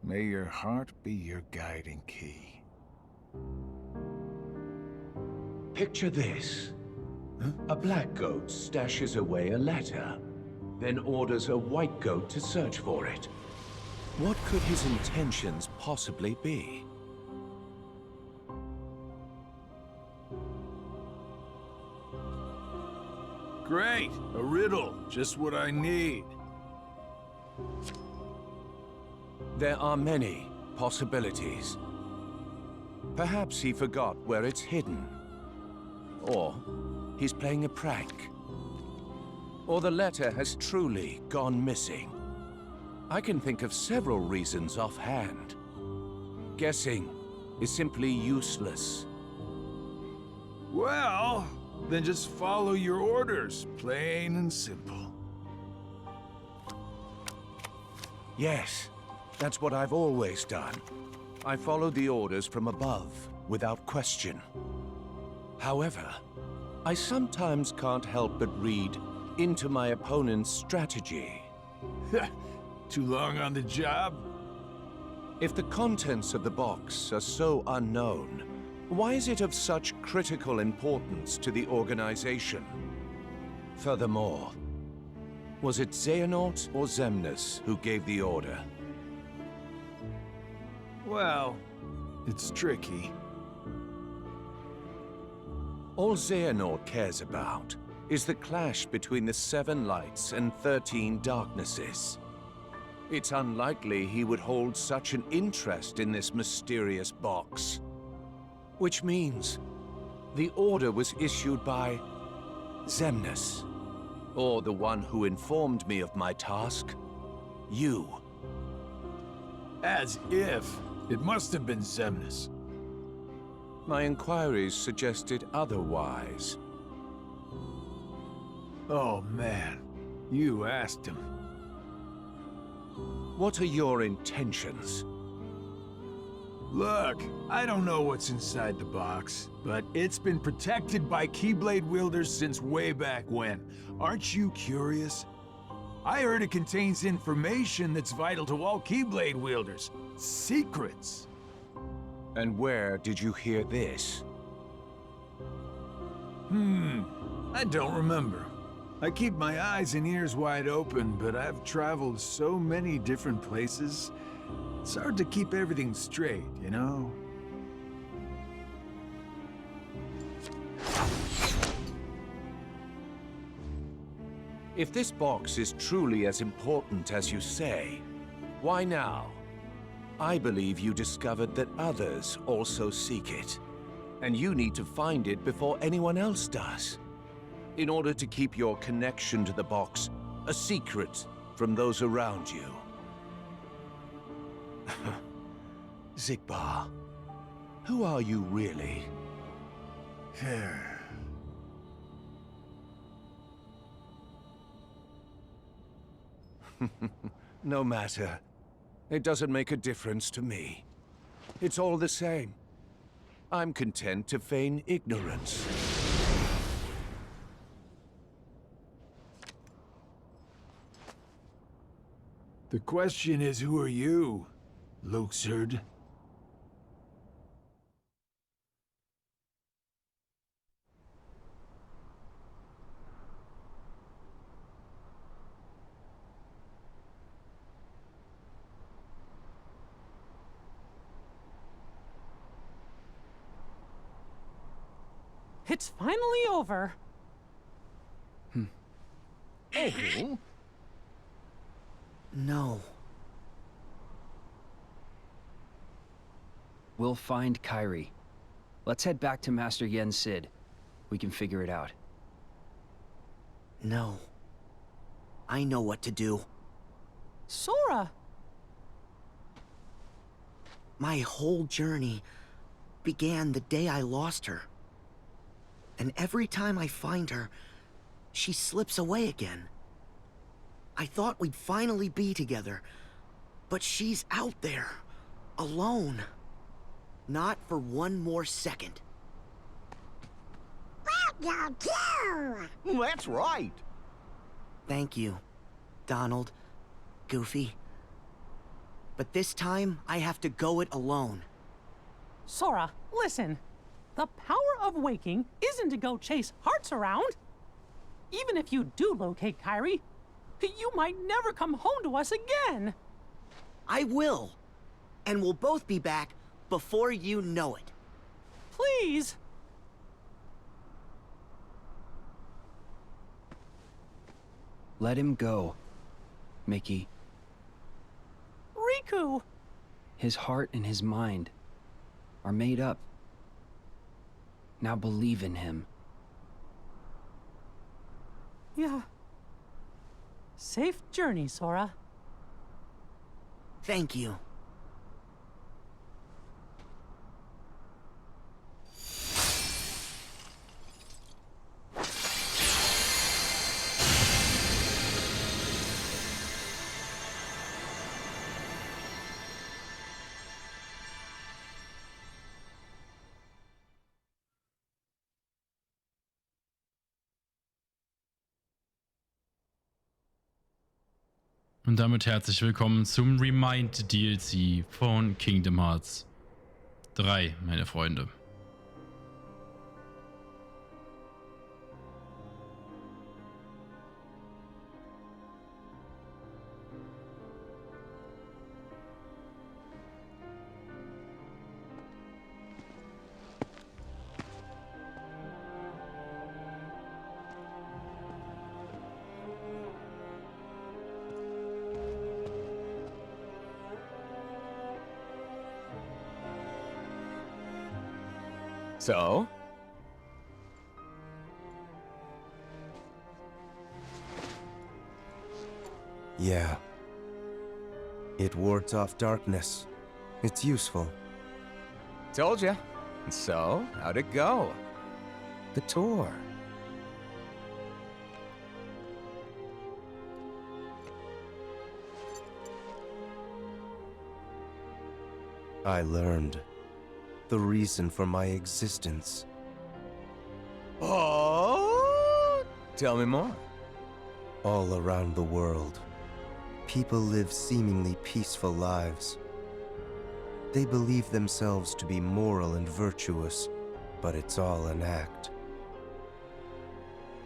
May your heart be your guiding key. Picture this. A black goat stashes away a letter, then orders a white goat to search for it. What could his intentions possibly be? Great! A riddle. Just what I need. There are many possibilities. Perhaps he forgot where it's hidden. Or he's playing a prank. Or the letter has truly gone missing. I can think of several reasons offhand. Guessing is simply useless. Well, then just follow your orders, plain and simple. Yes, that's what I've always done. I follow the orders from above, without question. However, I sometimes can't help but read into my opponent's strategy. Too long on the job? If the contents of the box are so unknown, why is it of such critical importance to the organization? Furthermore, was it Xehanort or Xemnas who gave the order? Well, it's tricky. All Xehanort cares about is the clash between the 7 lights and 13 darknesses. It's unlikely he would hold such an interest in this mysterious box. Which means the order was issued by Xemnas, or the one who informed me of my task, you. As if. It must have been Xemnas. My inquiries suggested otherwise. Oh man, you asked him. What are your intentions? Look, I don't know what's inside the box, but it's been protected by Keyblade wielders since way back when. Aren't you curious? I heard it contains information that's vital to all Keyblade wielders. Secrets. And where did you hear this? I don't remember. I keep my eyes and ears wide open, but I've traveled so many different places. It's hard to keep everything straight, you know? If this box is truly as important as you say, why now? I believe you discovered that others also seek it, and you need to find it before anyone else does, in order to keep your connection to the box a secret from those around you. Xigbar, who are you really? No matter. It doesn't make a difference to me. It's all the same. I'm content to feign ignorance. The question is, who are you, Luxord? It's finally over. Oh? No. We'll find Kairi. Let's head back to Master Yen Sid. We can figure it out. No. I know what to do. Sora! My whole journey began the day I lost her. And every time I find her, she slips away again. I thought we'd finally be together, but she's out there, alone. Not for one more second. Welcome to! That's right. Thank you, Donald, Goofy. But this time, I have to go it alone. Sora, listen. The power of waking isn't to go chase hearts around. Even if you do locate Kairi, you might never come home to us again. I will. And we'll both be back before you know it. Please. Let him go, Mickey. Riku! His heart and his mind are made up. Now believe in him. Yeah. Safe journey, Sora. Thank you. Und damit herzlich willkommen zum Remind DLC von Kingdom Hearts 3, meine Freunde. So? Yeah. It wards off darkness. It's useful. Told ya. So, how'd it go? The tour. I learned the reason for my existence. Oh? Tell me more. All around the world, people live seemingly peaceful lives. They believe themselves to be moral and virtuous, but it's all an act.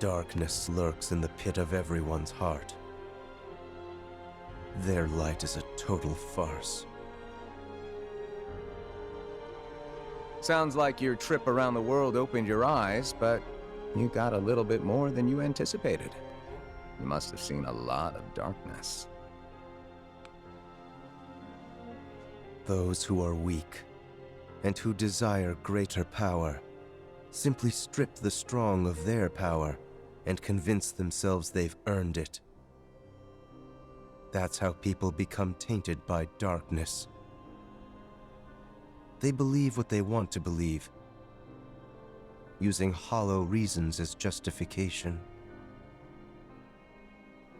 Darkness lurks in the pit of everyone's heart. Their light is a total farce. Sounds like your trip around the world opened your eyes, but you got a little bit more than you anticipated. You must have seen a lot of darkness. Those who are weak and who desire greater power simply strip the strong of their power and convince themselves they've earned it. That's how people become tainted by darkness. They believe what they want to believe, using hollow reasons as justification.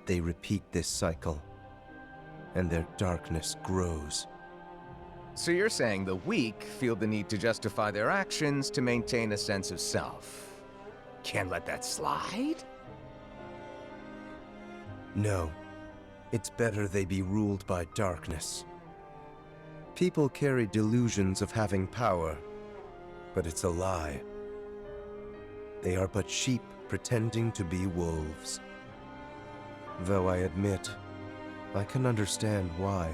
They repeat this cycle, and their darkness grows. So you're saying the weak feel the need to justify their actions to maintain a sense of self. Can't let that slide? No, it's better they be ruled by darkness. People carry delusions of having power, but it's a lie. They are but sheep pretending to be wolves. Though I admit, I can understand why.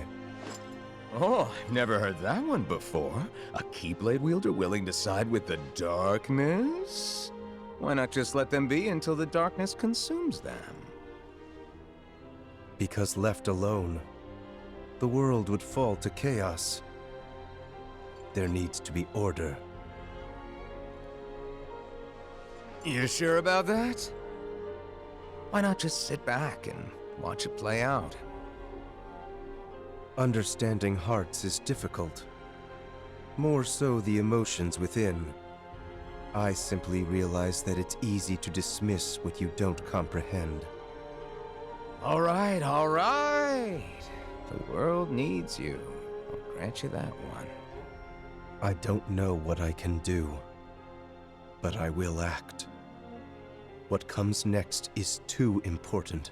Oh, I've never heard that one before. A Keyblade wielder willing to side with the darkness? Why not just let them be until the darkness consumes them? Because left alone, the world would fall to chaos. There needs to be order. You sure about that? Why not just sit back and watch it play out? Understanding hearts is difficult. More so the emotions within. I simply realize that it's easy to dismiss what you don't comprehend. All right, all right. The world needs you. I'll grant you that one. I don't know what I can do, but I will act. What comes next is too important.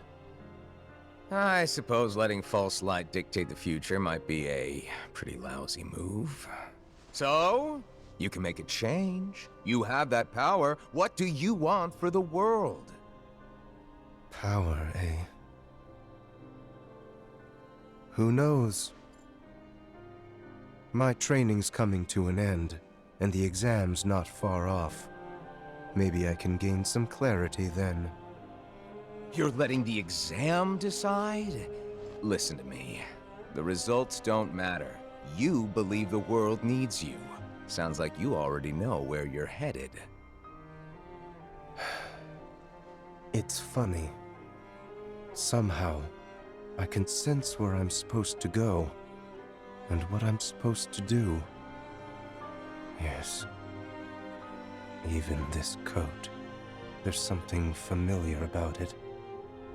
I suppose letting false light dictate the future might be a pretty lousy move. So, you can make a change. You have that power. What do you want for the world? Power, eh? Who knows? My training's coming to an end, and the exam's not far off. Maybe I can gain some clarity then. You're letting the exam decide? Listen to me. The results don't matter. You believe the world needs you. Sounds like you already know where you're headed. It's funny. Somehow, I can sense where I'm supposed to go, and what I'm supposed to do. Yes. Even this coat. There's something familiar about it.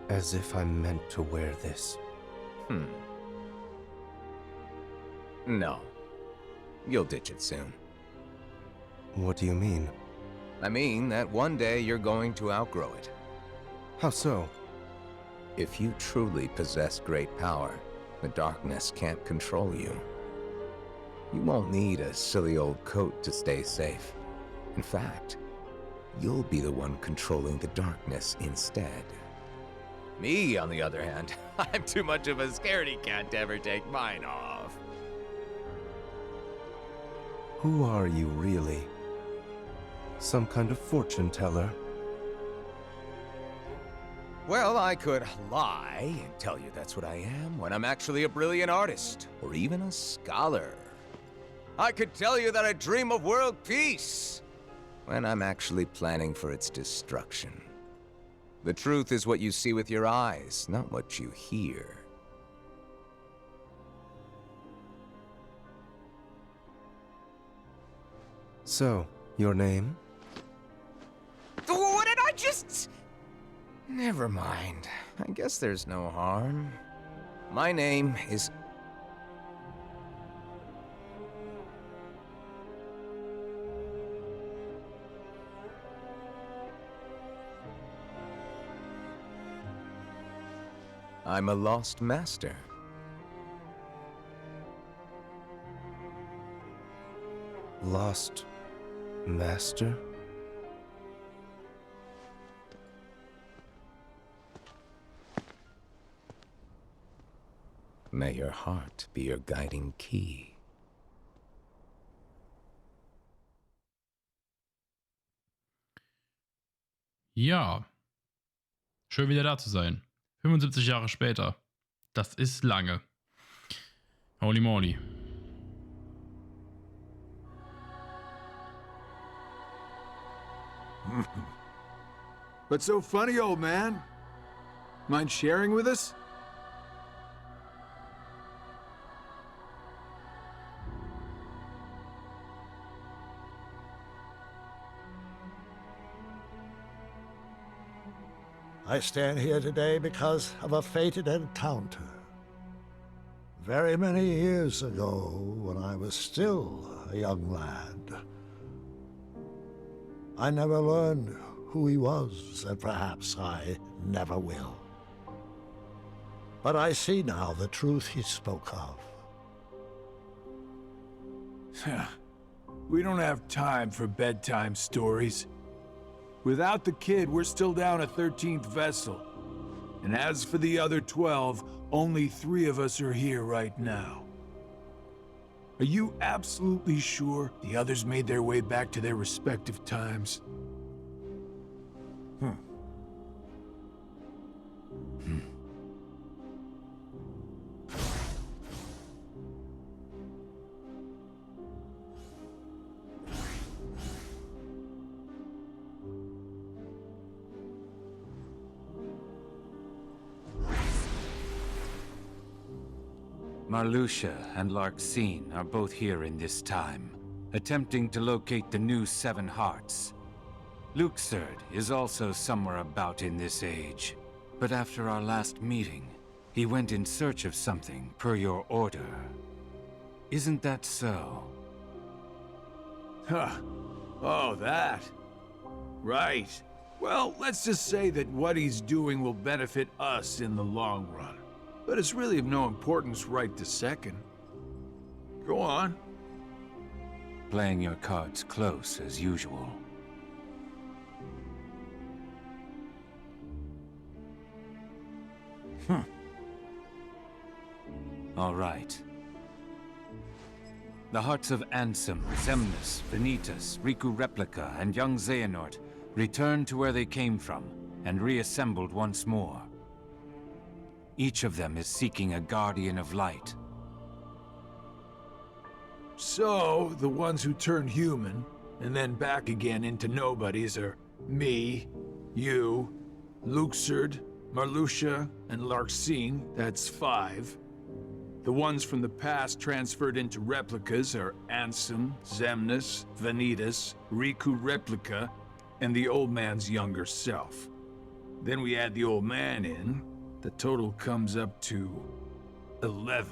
As if I'm meant to wear this. No. You'll ditch it soon. What do you mean? I mean that one day you're going to outgrow it. How so? If you truly possess great power, the darkness can't control you. You won't need a silly old coat to stay safe. In fact, you'll be the one controlling the darkness instead. Me, on the other hand, I'm too much of a scaredy cat to ever take mine off. Who are you, really? Some kind of fortune teller? Well, I could lie and tell you that's what I am when I'm actually a brilliant artist, or even a scholar. I could tell you that I dream of world peace when I'm actually planning for its destruction. The truth is what you see with your eyes, not what you hear. So, your name? What did I just... Never mind. I guess there's no harm. My name is... I'm a lost master. Lost master? May your heart be your guiding key. Ja. Schön wieder da zu sein. 75 Jahre später. Das ist lange. Holy moly. What's so funny, old man? Mind sharing with us? I stand here today because of a fated encounter. Very many years ago, when I was still a young lad. I never learned who he was, and perhaps I never will. But I see now the truth he spoke of. We don't have time for bedtime stories. Without the kid, we're still down a 13th vessel. And as for the other 12, only 3 of us are here right now. Are you absolutely sure the others made their way back to their respective times? Marluxia and Larxene are both here in this time, attempting to locate the new 7 hearts. Luxord is also somewhere about in this age, but after our last meeting, he went in search of something per your order. Isn't that so? Huh. Oh, that. Right. Well, let's just say that what he's doing will benefit us in the long run. but it's really of no importance right this second. Go on. Playing your cards close as usual. All right. The hearts of Ansem, Xemnas, Vanitas, Riku Replica, and young Xehanort returned to where they came from and reassembled once more. Each of them is seeking a guardian of light. So, the ones who turned human, and then back again into nobodies are me, you, Luxord, Marluxia, and Larxene, that's 5. The ones from the past transferred into replicas are Ansem, Xemnas, Vanitas, Riku Replica, and the old man's younger self. Then we add the old man in, the total comes up to 11.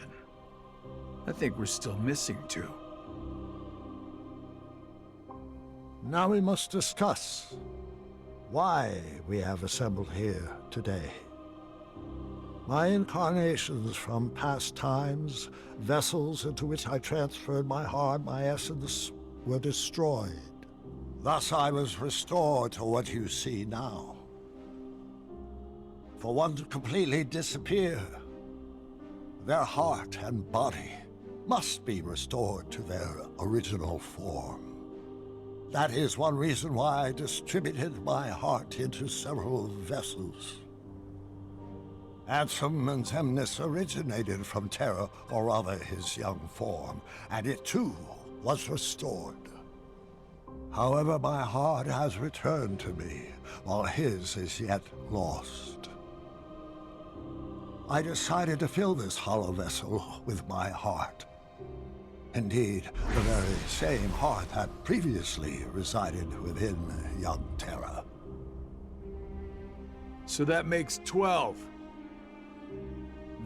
I think we're still missing 2. Now we must discuss why we have assembled here today. My incarnations from past times, vessels into which I transferred my heart, my essence, were destroyed. Thus I was restored to what you see now. For one to completely disappear, their heart and body must be restored to their original form. That is one reason why I distributed my heart into several vessels. Ansem and Xemnas originated from Terra, or rather his young form, and it too was restored. However, my heart has returned to me, while his is yet lost. I decided to fill this hollow vessel with my heart. Indeed, the very same heart that previously resided within young Terra. So that makes 12.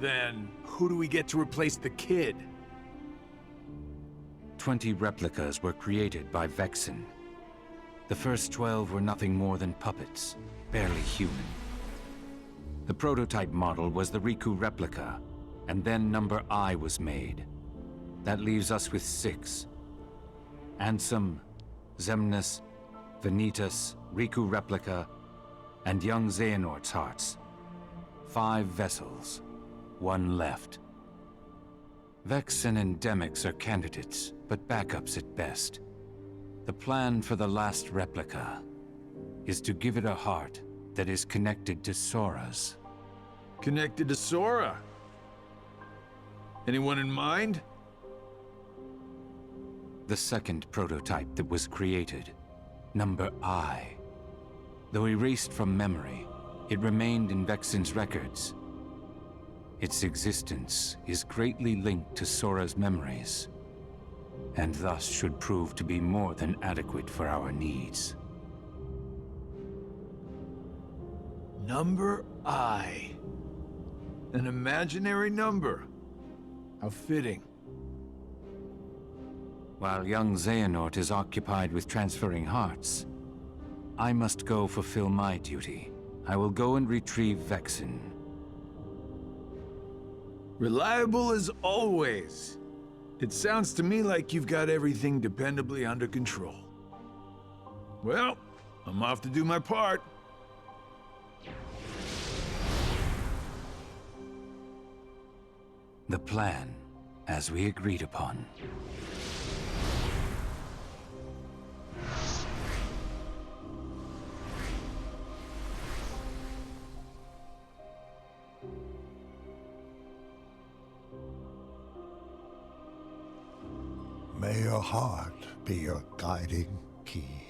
Then, who do we get to replace the kid? 20 replicas were created by Vexen. The first 12 were nothing more than puppets, barely human. The prototype model was the Riku replica, and then number I was made. That leaves us with 6. Ansem, Xemnas, Vanitas, Riku replica, and young Xehanort's hearts. 5 vessels. 1 left. Vexen and Demyx are candidates, but backups at best. The plan for the last replica is to give it a heart that is connected to Sora's. Connected to Sora? Anyone in mind? The second prototype that was created, number I. Though erased from memory, it remained in Vexen's records. Its existence is greatly linked to Sora's memories, and thus should prove to be more than adequate for our needs. Number I. An imaginary number. How fitting. While young Xehanort is occupied with transferring hearts, I must go fulfill my duty. I will go and retrieve Vexen. Reliable as always. It sounds to me like you've got everything dependably under control. Well, I'm off to do my part. The plan, as we agreed upon. May your heart be your guiding key.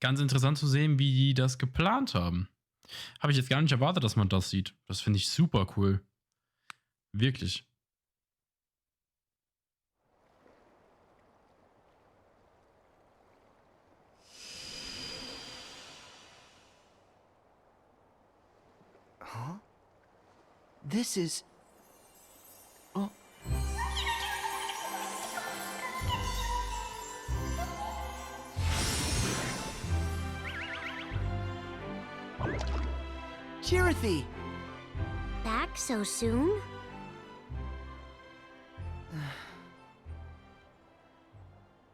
Ganz interessant zu sehen, wie die das geplant haben. Habe ich jetzt gar nicht erwartet, dass man das sieht. Das finde ich super cool. Wirklich. Huh? This is... Oh. Chirithy! Back so soon?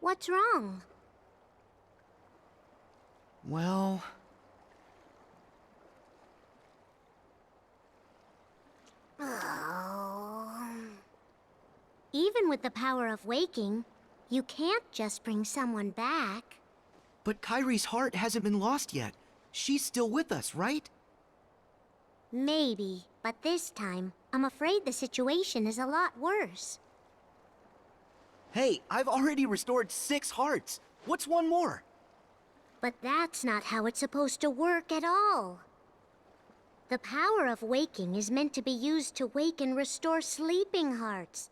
What's wrong? Well... Even with the power of waking, you can't just bring someone back. But Kairi's heart hasn't been lost yet. She's still with us, right? Maybe, but this time, I'm afraid the situation is a lot worse. Hey, I've already restored 6 hearts. What's one more? But that's not how it's supposed to work at all. The power of waking is meant to be used to wake and restore sleeping hearts,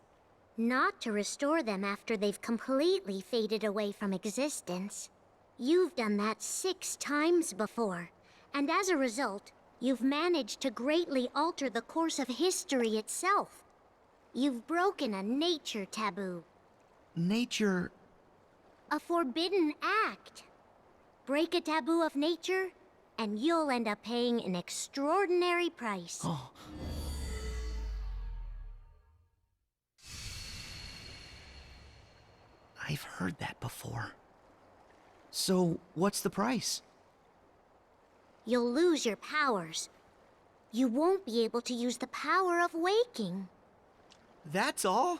not to restore them after they've completely faded away from existence. You've done that 6 times before, and as a result, you've managed to greatly alter the course of history itself. You've broken a nature taboo. Nature... A forbidden act. Break a taboo of nature, and you'll end up paying an extraordinary price. Oh. I've heard that before. So, what's the price? You'll lose your powers. You won't be able to use the power of waking. That's all?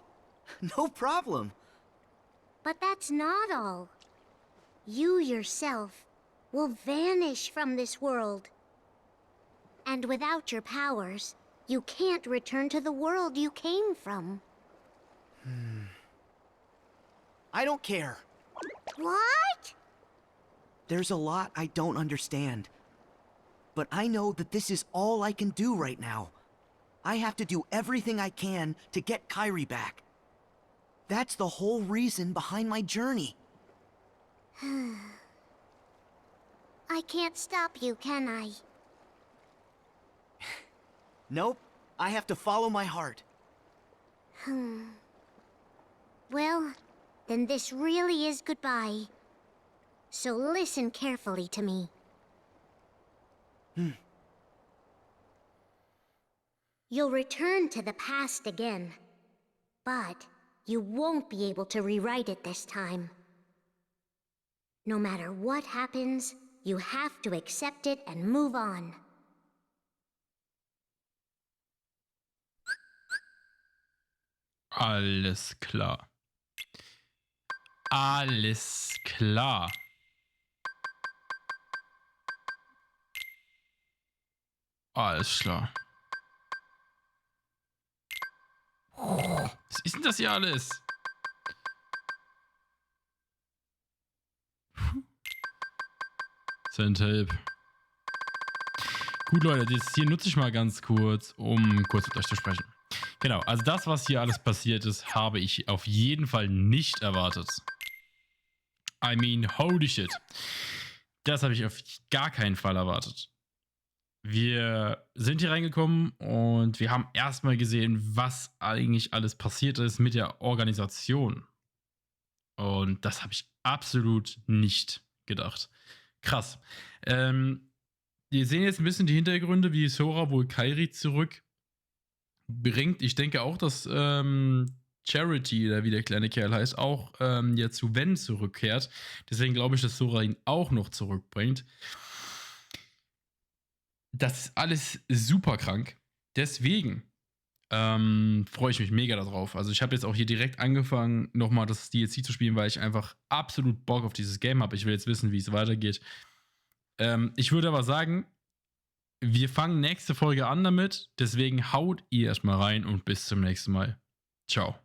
No problem. But that's not all. You yourself will vanish from this world. And without your powers, you can't return to the world you came from. I don't care. What? There's a lot I don't understand. But I know that this is all I can do right now. I have to do everything I can to get Kairi back. That's the whole reason behind my journey. I can't stop you, can I? Nope. I have to follow my heart. Well, then this really is goodbye. So listen carefully to me. You'll return to the past again, but you won't be able to rewrite it this time. No matter what happens, you have to accept it and move on. Alles klar. Alles klar. Alles klar. Was ist denn das hier alles? Tape. Gut, Leute, das hier nutze ich mal ganz kurz, um kurz mit euch zu sprechen. Genau, also das, was hier alles passiert ist, habe ich auf jeden Fall nicht erwartet. I mean, holy shit. Das habe ich auf gar keinen Fall erwartet. Wir sind hier reingekommen und wir haben erstmal gesehen, was eigentlich alles passiert ist mit der Organisation. Und das habe ich absolut nicht gedacht. Krass. Wir sehen jetzt ein bisschen die Hintergründe, wie Sora wohl Kairi zurückbringt. Ich denke auch, dass Charity, oder wie der kleine Kerl heißt, auch jetzt zu Wen zurückkehrt. Deswegen glaube ich, dass Sora ihn auch noch zurückbringt. Das ist alles super krank. Deswegen freue ich mich mega darauf. Also ich habe jetzt auch hier direkt angefangen, nochmal das DLC zu spielen, weil ich einfach absolut Bock auf dieses Game habe. Ich will jetzt wissen, wie es weitergeht. Ich würde aber sagen, wir fangen nächste Folge an damit. Deswegen haut ihr erstmal rein und bis zum nächsten Mal. Ciao.